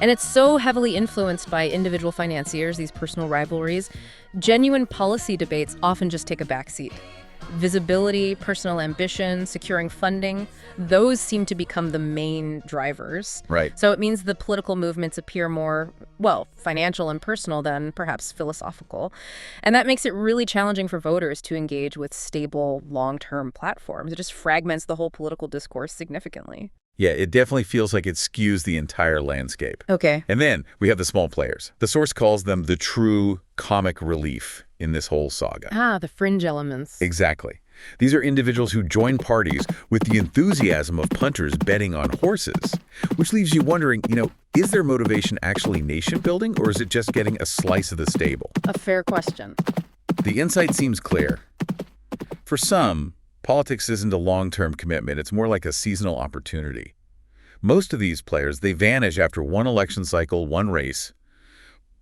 And it's so heavily influenced by individual financiers, these personal rivalries. Genuine policy debates often just take a backseat. Visibility, personal ambition, securing funding, those seem to become the main drivers. Right. So it means the political movements appear more, well, financial and personal than perhaps philosophical. And that makes it really challenging for voters to engage with stable, long-term platforms. It just fragments the whole political discourse significantly. Yeah, it definitely feels like it skews the entire landscape. Okay. And then we have the small players. The source calls them the true comic relief in this whole saga. Ah, the fringe elements. Exactly. These are individuals who join parties with the enthusiasm of punters betting on horses, which leaves you wondering, is their motivation actually nation building, or is it just getting a slice of the stable? A fair question. The insight seems clear. For some, politics isn't a long-term commitment. It's more like a seasonal opportunity. Most of these players, they vanish after one election cycle, one race,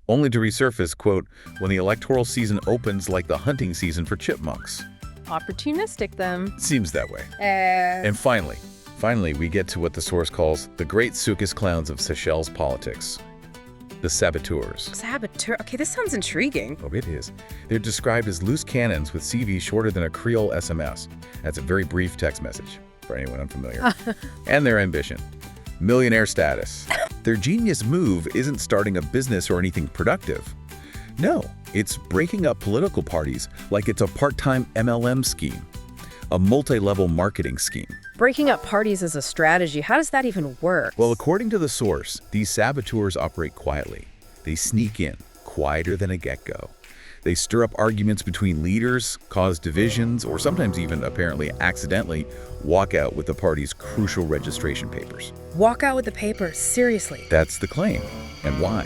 only to resurface, quote, when the electoral season opens like the hunting season for chipmunks. Opportunistic, them. Seems that way. And finally, we get to what the source calls the great circus clowns of Seychelles politics, the saboteurs. Saboteur? Okay, this sounds intriguing. Oh, it is. They're described as loose cannons with CVs shorter than a Creole SMS. That's a very brief text message, for anyone unfamiliar. And their ambition. Millionaire status. Their genius move isn't starting a business or anything productive. No, it's breaking up political parties like it's a part-time MLM scheme, a multi-level marketing scheme. Breaking up parties as a strategy, how does that even work? Well, according to the source, these saboteurs operate quietly. They sneak in, quieter than a gecko. They stir up arguments between leaders, cause divisions, or sometimes even, apparently accidentally, walk out with the party's crucial registration papers. Walk out with the papers? Seriously? That's the claim. And why?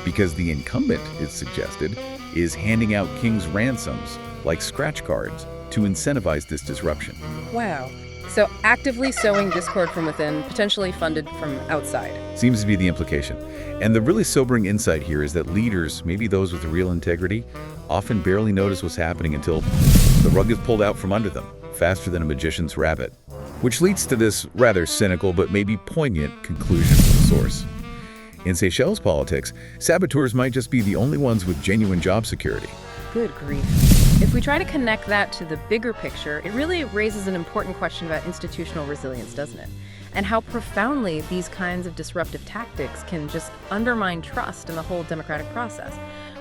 Because the incumbent, it's suggested, is handing out king's ransoms, like scratch cards, to incentivize this disruption. Wow. So actively sowing discord from within, potentially funded from outside. Seems to be the implication. And the really sobering insight here is that leaders, maybe those with real integrity, often barely notice what's happening until the rug is pulled out from under them, faster than a magician's rabbit. Which leads to this rather cynical but maybe poignant conclusion from the source. In Seychelles politics, saboteurs might just be the only ones with genuine job security. Good grief. If we try to connect that to the bigger picture, it really raises an important question about institutional resilience, doesn't it? And how profoundly these kinds of disruptive tactics can just undermine trust in the whole democratic process.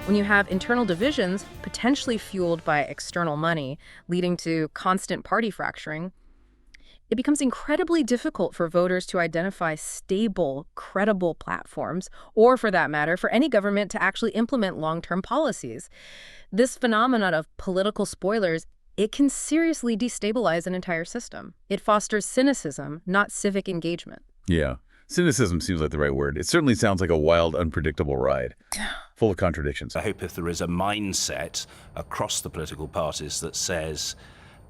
When you have internal divisions, potentially fueled by external money, leading to constant party fracturing, it becomes incredibly difficult for voters to identify stable, credible platforms, or for that matter, for any government to actually implement long-term policies. This phenomenon of political spoilers, it can seriously destabilize an entire system. It fosters cynicism, not civic engagement. Yeah. Cynicism seems like the right word. It certainly sounds like a wild, unpredictable ride, full of contradictions. I hope if there is a mindset across the political parties that says,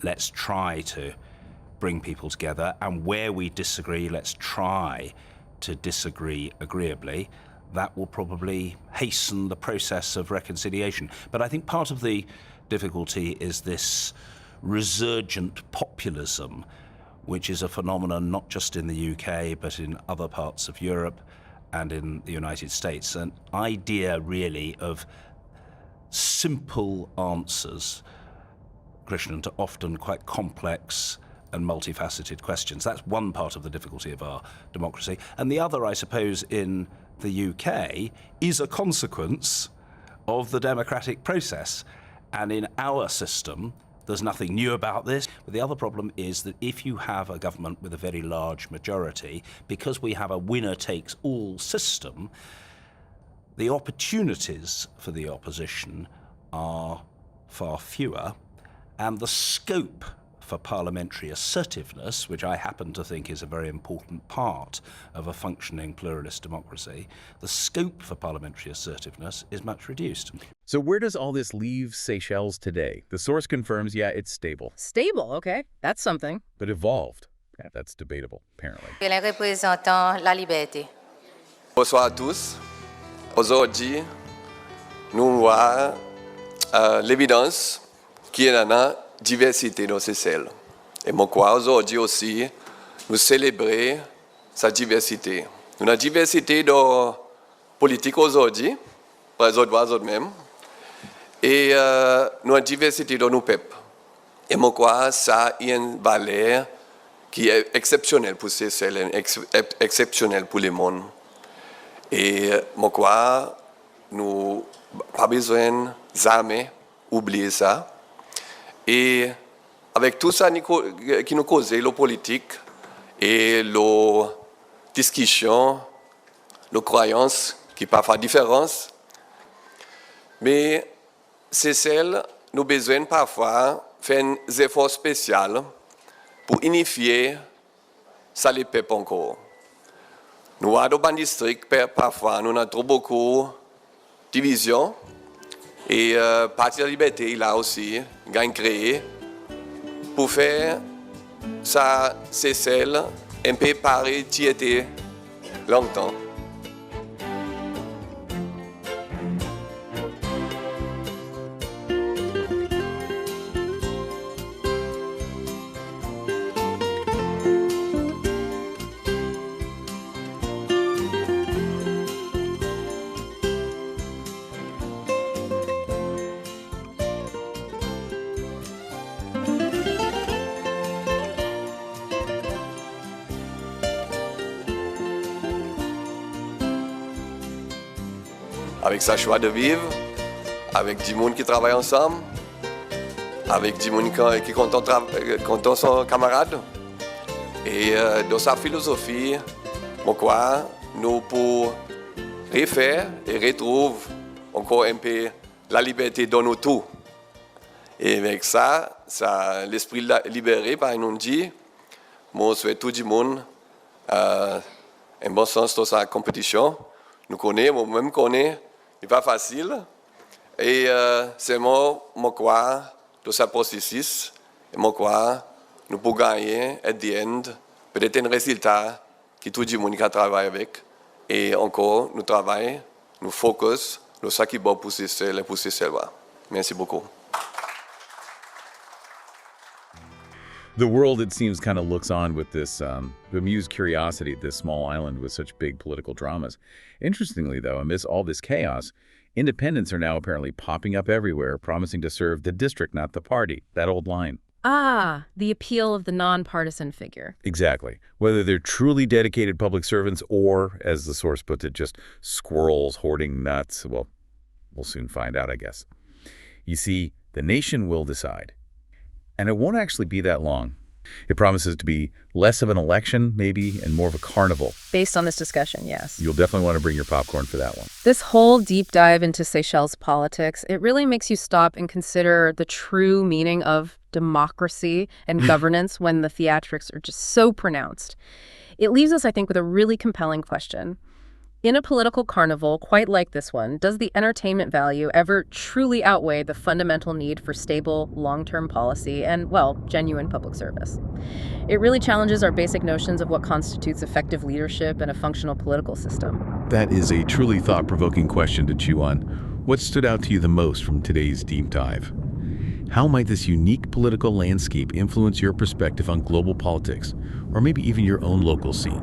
let's try to bring people together, and where we disagree, let's try to disagree agreeably, that will probably hasten the process of reconciliation. But I think part of the difficulty is this resurgent populism, which is a phenomenon not just in the UK, but in other parts of Europe and in the United States. An idea really of simple answers, Krishnan, to often quite complex and multifaceted questions. That's one part of the difficulty of our democracy. And the other, I suppose, in the UK is a consequence of the democratic process. And in our system, there's nothing new about this. But the other problem is that if you have a government with a very large majority, because we have a winner-takes-all system, the opportunities for the opposition are far fewer, and the scope for parliamentary assertiveness, which I happen to think is a very important part of a functioning pluralist democracy, the scope for parliamentary assertiveness is much reduced. So where does all this leave Seychelles today? The source confirms, yeah, it's stable. Stable, okay. That's something. But evolved. Yeah, that's debatable, apparently. Les représentants la liberté. Bonsoir à tous. Aujourd'hui, nous voyons l'évidence qu'il y a une diversité dans Seychelles. Et moi, aujourd'hui aussi, nous célébrons sa diversité. Nous avons une diversité de politique aujourd'hui, par les autres même, et nous avons une diversité de nos peuples. Et moi, quoi, ça a une valeur qui est exceptionnelle pour Seychelles, exceptionnelle pour le monde. Et moi, quoi, nous n'avons pas besoin jamais oublier ça. Et avec tout ça qui nous cause, la politique et la discussion, nos croyances qui peuvent faire différence, mais c'est celle nous besoin parfois faire des efforts spéciaux pour unifier ça les peuples encore. Nous avons dans le district parfois nous avons trop beaucoup de divisions et Parti de la Liberté il a aussi créé pour faire ça c'est celle un peu pareil qui était longtemps. Avec sa choix de vivre, avec du monde qui travaille ensemble, avec du monde qui content son camarade. Et dans sa philosophie, pourquoi nous pour refaire et retrouver encore un peu la liberté dans nous tout. Et avec ça l'esprit libéré par nous dit, moi je souhaite tout le monde un bon sens dans sa compétition. Nous connaissons, moi-même connais. Ce n'est pas facile. Et c'est moi crois dans ce processus. Et moi crois nous pouvons gagner, at the end, peut-être un résultat que tout le monde travaille avec. Et encore, nous travaillons, nous focus, nous ça qui est bon pour Seychelles et pour Seychelles. Merci beaucoup. The world, it seems, kind of looks on with this bemused curiosity at this small island with such big political dramas. Interestingly, though, amidst all this chaos, independents are now apparently popping up everywhere, promising to serve the district, not the party. That old line. Ah, the appeal of the nonpartisan figure. Exactly. Whether they're truly dedicated public servants or, as the source puts it, just squirrels hoarding nuts, well, we'll soon find out, I guess. You see, the nation will decide. And it won't actually be that long. It promises to be less of an election, maybe, and more of a carnival. Based on this discussion, yes. You'll definitely want to bring your popcorn for that one. This whole deep dive into Seychelles politics, it really makes you stop and consider the true meaning of democracy and governance when the theatrics are just so pronounced. It leaves us, I think, with a really compelling question. In a political carnival quite like this one, does the entertainment value ever truly outweigh the fundamental need for stable, long-term policy and, well, genuine public service? It really challenges our basic notions of what constitutes effective leadership and a functional political system. That is a truly thought-provoking question to chew on. What stood out to you the most from today's deep dive? How might this unique political landscape influence your perspective on global politics, or maybe even your own local scene?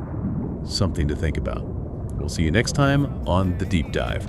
Something to think about. We'll see you next time on The Deep Dive.